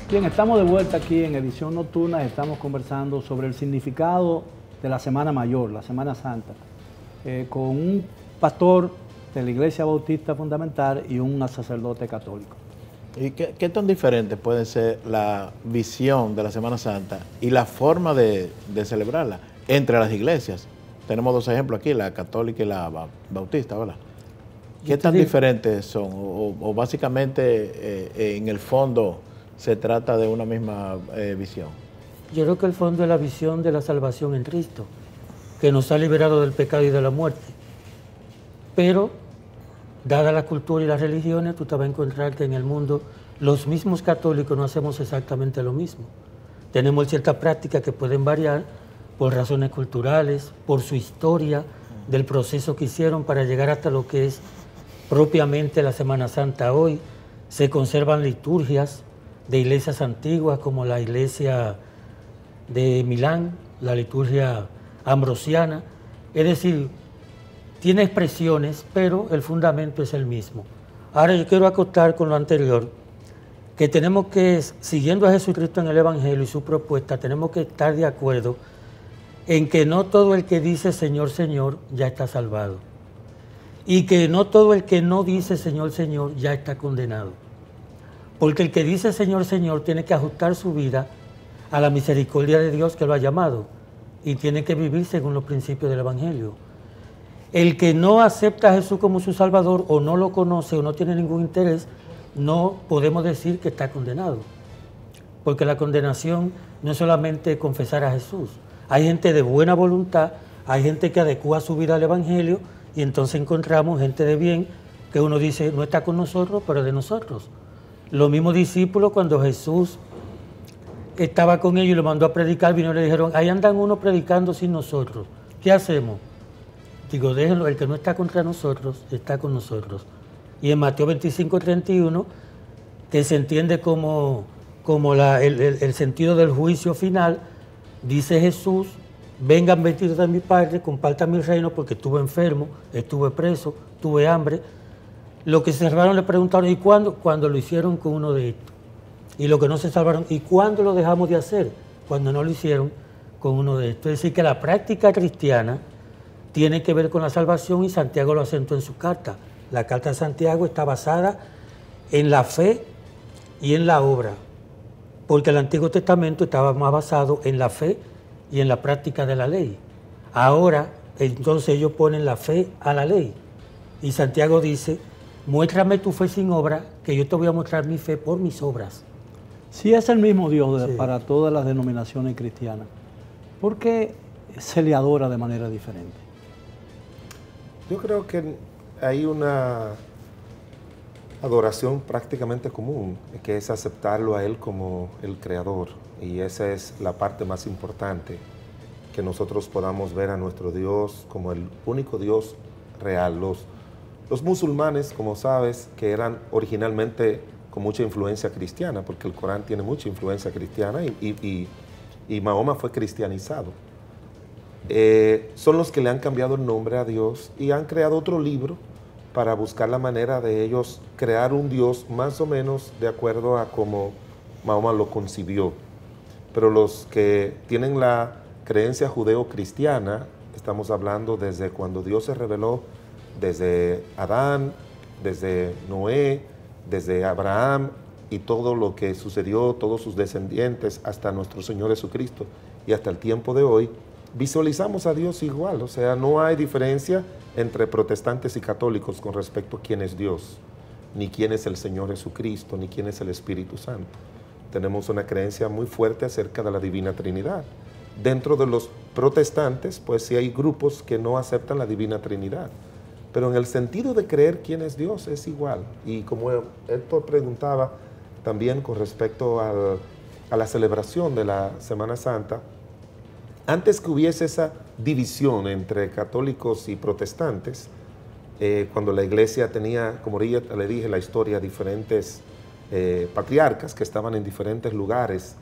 Bien, estamos de vuelta aquí en Edición Nocturna. Estamos conversando sobre el significado de la Semana Mayor, la Semana Santa, con un pastor de la Iglesia Bautista Fundamental y un sacerdote católico. ¿Y qué tan diferente puede ser la visión de la Semana Santa y la forma de celebrarla entre las iglesias? Tenemos dos ejemplos aquí, la católica y la bautista, ¿verdad? ¿Qué tan diferentes son? O básicamente en el fondo se trata de una misma visión. Yo creo que el fondo es la visión de la salvación en Cristo, que nos ha liberado del pecado y de la muerte. Pero, dada la cultura y las religiones, tú te vas a encontrar que en el mundo los mismos católicos no hacemos exactamente lo mismo. Tenemos ciertas prácticas que pueden variar por razones culturales, por su historia, del proceso que hicieron para llegar hasta lo que es propiamente la Semana Santa hoy. Se conservan liturgias de iglesias antiguas como la iglesia de Milán, la liturgia ambrosiana. Es decir, tiene expresiones, pero el fundamento es el mismo. Ahora yo quiero acotar con lo anterior, que tenemos que, siguiendo a Jesucristo en el Evangelio y su propuesta, tenemos que estar de acuerdo en que no todo el que dice Señor, Señor, ya está salvado. Y que no todo el que no dice Señor, Señor, ya está condenado. Porque el que dice Señor, Señor, tiene que ajustar su vida a la misericordia de Dios que lo ha llamado y tiene que vivir según los principios del Evangelio. El que no acepta a Jesús como su Salvador o no lo conoce o no tiene ningún interés, no podemos decir que está condenado. Porque la condenación no es solamente confesar a Jesús. Hay gente de buena voluntad, hay gente que adecúa su vida al Evangelio y entonces encontramos gente de bien que uno dice no está con nosotros, pero es de nosotros. Los mismos discípulos, cuando Jesús estaba con ellos y lo mandó a predicar, vino y le dijeron, ahí andan unos predicando sin nosotros. ¿Qué hacemos? Digo, déjenlo, el que no está contra nosotros, está con nosotros. Y en Mateo 25:31, que se entiende como el sentido del juicio final, dice Jesús, vengan vestidos de mi Padre, compartan mi reino, porque estuve enfermo, estuve preso, tuve hambre. Los que se salvaron le preguntaron, ¿y cuándo? Cuando lo hicieron con uno de estos. Y los que no se salvaron, ¿y cuándo lo dejamos de hacer? Cuando no lo hicieron con uno de estos. Es decir, que la práctica cristiana tiene que ver con la salvación y Santiago lo acentuó en su carta. La carta de Santiago está basada en la fe y en la obra, porque el Antiguo Testamento estaba más basado en la fe y en la práctica de la ley. Ahora, entonces ellos ponen la fe a la ley. Y Santiago dice, muéstrame tu fe sin obra, que yo te voy a mostrar mi fe por mis obras. Si es el mismo Dios Sí. para todas las denominaciones cristianas, ¿por qué se le adora de manera diferente? Yo creo que hay una adoración prácticamente común, que es aceptarlo a Él como el Creador. Y esa es la parte más importante, que nosotros podamos ver a nuestro Dios como el único Dios real. Los musulmanes, como sabes, que eran originalmente con mucha influencia cristiana, porque el Corán tiene mucha influencia cristiana y Mahoma fue cristianizado. Son los que le han cambiado el nombre a Dios y han creado otro libro para buscar la manera de ellos crear un Dios más o menos de acuerdo a cómo Mahoma lo concibió. Pero los que tienen la creencia judeo-cristiana, estamos hablando desde cuando Dios se reveló, desde Adán, desde Noé, desde Abraham y todo lo que sucedió, todos sus descendientes, hasta nuestro Señor Jesucristo y hasta el tiempo de hoy, visualizamos a Dios igual. O sea, no hay diferencia entre protestantes y católicos con respecto a quién es Dios, ni quién es el Señor Jesucristo, ni quién es el Espíritu Santo. Tenemos una creencia muy fuerte acerca de la Divina Trinidad. Dentro de los protestantes, pues sí hay grupos que no aceptan la Divina Trinidad. Pero en el sentido de creer quién es Dios es igual. Y como Héctor preguntaba también con respecto a la celebración de la Semana Santa, antes que hubiese esa división entre católicos y protestantes, cuando la iglesia tenía, como ya le dije, la historia, diferentes patriarcas que estaban en diferentes lugares,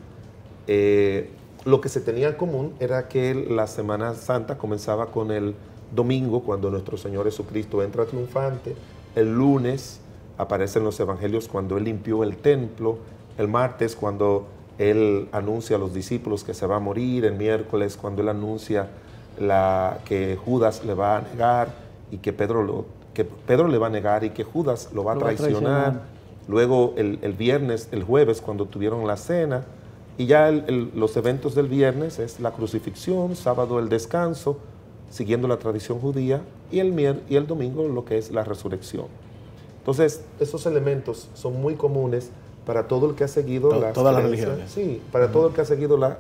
lo que se tenía en común era que la Semana Santa comenzaba con el domingo, cuando nuestro Señor Jesucristo entra triunfante. El lunes aparecen los evangelios cuando Él limpió el templo El martes, cuando él anuncia a los discípulos que se va a morir. El miércoles, cuando él anuncia que Judas le va a negar y que Pedro le va a negar y que Judas lo va a traicionar. Luego el viernes, el jueves, cuando tuvieron la cena. Y ya los eventos del viernes es la crucifixión, sábado el descanso, siguiendo la tradición judía, y el domingo lo que es la resurrección. Entonces, esos elementos son muy comunes para todo el que ha seguido todas las religiones. Sí, para todo el que ha seguido las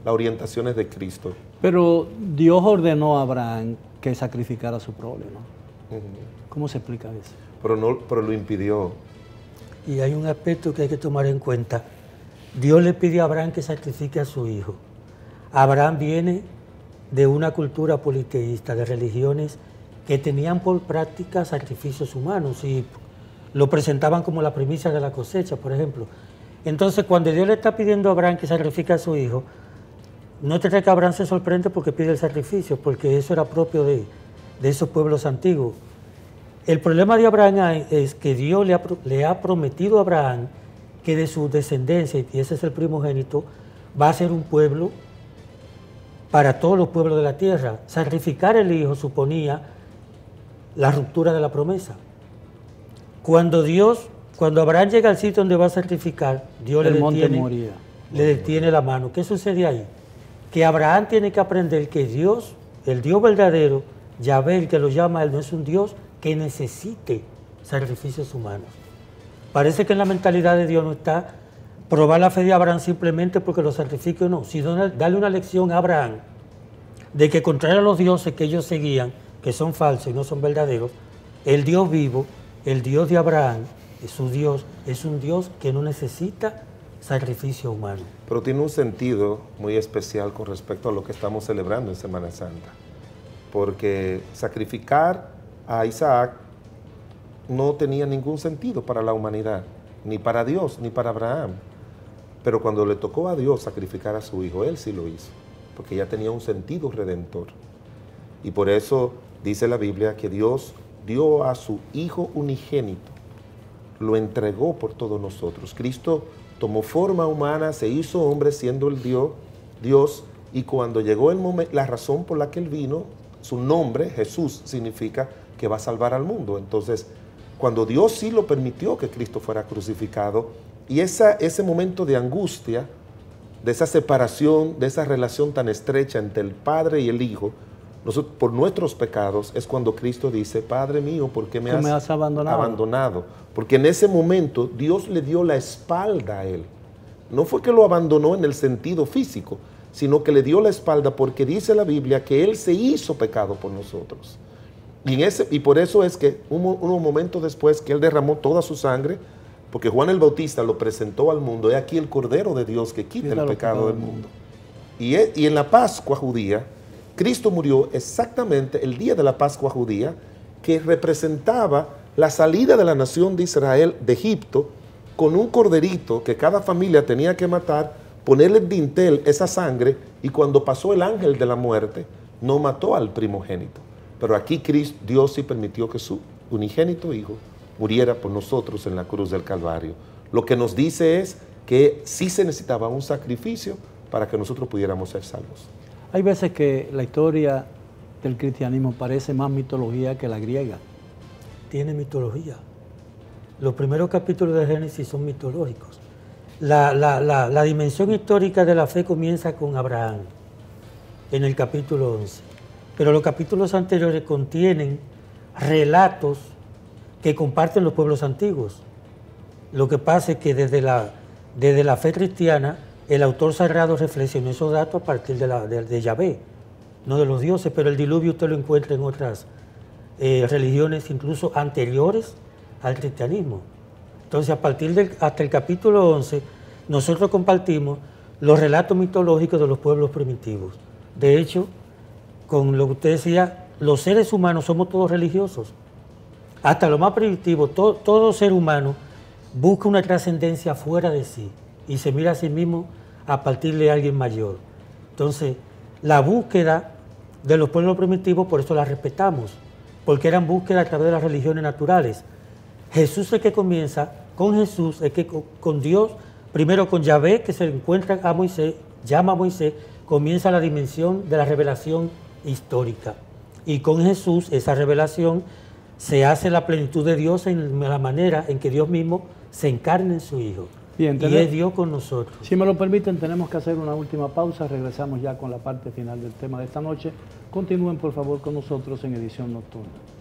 orientaciones de Cristo. Pero Dios ordenó a Abraham que sacrificara a su prole, ¿no? ¿Cómo se explica eso? Pero lo impidió. Y hay un aspecto que hay que tomar en cuenta. Dios le pide a Abraham que sacrifique a su hijo. Abraham viene de una cultura politeísta, de religiones que tenían por práctica sacrificios humanos y lo presentaban como la primicia de la cosecha, por ejemplo. Entonces, cuando Dios le está pidiendo a Abraham que sacrifique a su hijo, no te creas que Abraham se sorprende porque pide el sacrificio, porque eso era propio de esos pueblos antiguos. El problema de Abraham es que Dios le ha prometido a Abraham que de su descendencia, y ese es el primogénito, va a ser un pueblo para todos los pueblos de la tierra. Sacrificar el hijo suponía la ruptura de la promesa. Cuando Abraham llega al sitio donde va a sacrificar, Dios le detiene la mano. ¿Qué sucede ahí? Que Abraham tiene que aprender que Dios, el Dios verdadero, Yahvé, el que lo llama a él, no es un Dios que necesite sacrificios humanos. Parece que en la mentalidad de Dios no está probar la fe de Abraham simplemente porque lo sacrifique o no, sino darle una lección a Abraham de que contrario a los dioses que ellos seguían, que son falsos y no son verdaderos, el Dios vivo, el Dios de Abraham, su Dios, es un Dios que no necesita sacrificio humano. Pero tiene un sentido muy especial con respecto a lo que estamos celebrando en Semana Santa, porque sacrificar a Isaac no tenía ningún sentido para la humanidad, ni para Dios, ni para Abraham. Pero cuando le tocó a Dios sacrificar a su hijo, él sí lo hizo, porque ya tenía un sentido redentor. Y por eso dice la Biblia que Dios dio a su hijo unigénito, lo entregó por todos nosotros. Cristo tomó forma humana, se hizo hombre siendo el Dios, y cuando llegó el momento, la razón por la que él vino, su nombre, Jesús, significa que va a salvar al mundo. Entonces, cuando Dios sí lo permitió que Cristo fuera crucificado, y ese momento de angustia, de esa separación, de esa relación tan estrecha entre el Padre y el Hijo, nosotros, por nuestros pecados, es cuando Cristo dice, Padre mío, ¿por qué me has abandonado? Porque en ese momento Dios le dio la espalda a él. No fue que lo abandonó en el sentido físico, sino que le dio la espalda porque dice la Biblia que él se hizo pecado por nosotros. Y por eso es que unos momentos después que él derramó toda su sangre, porque Juan el Bautista lo presentó al mundo, he aquí el Cordero de Dios que quita el pecado del mundo. Y en la Pascua judía, Cristo murió exactamente el día de la Pascua judía, que representaba la salida de la nación de Israel de Egipto, con un corderito que cada familia tenía que matar, ponerle el dintel, esa sangre, y cuando pasó el ángel de la muerte, no mató al primogénito. Pero aquí Dios sí permitió que su unigénito hijo muriera por nosotros en la cruz del Calvario. Lo que nos dice es que sí se necesitaba un sacrificio para que nosotros pudiéramos ser salvos. Hay veces que la historia del cristianismo parece más mitología que la griega. Tiene mitología. Los primeros capítulos de Génesis son mitológicos. La dimensión histórica de la fe comienza con Abraham, en el capítulo 11. Pero los capítulos anteriores contienen relatos que comparten los pueblos antiguos. Lo que pasa es que desde la fe cristiana, el autor sagrado reflexionó esos datos a partir de Yahvé, no de los dioses, pero el diluvio usted lo encuentra en otras religiones incluso anteriores al cristianismo. Entonces, hasta el capítulo 11, nosotros compartimos los relatos mitológicos de los pueblos primitivos. De hecho, con lo que usted decía, los seres humanos somos todos religiosos. Hasta lo más primitivo, todo ser humano busca una trascendencia fuera de sí y se mira a sí mismo a partir de alguien mayor. Entonces, la búsqueda de los pueblos primitivos, por eso la respetamos, porque eran búsquedas a través de las religiones naturales. Jesús es el que comienza, con Jesús es que con Dios Primero con Yahvé, que se encuentra a Moisés, llama a Moisés, comienza la dimensión de la revelación histórica. Y con Jesús, esa revelación, se hace la plenitud de Dios en la manera en que Dios mismo se encarna en su Hijo. Bien, y es Dios con nosotros. Si me lo permiten, tenemos que hacer una última pausa. Regresamos ya con la parte final del tema de esta noche. Continúen, por favor, con nosotros en Edición Nocturna.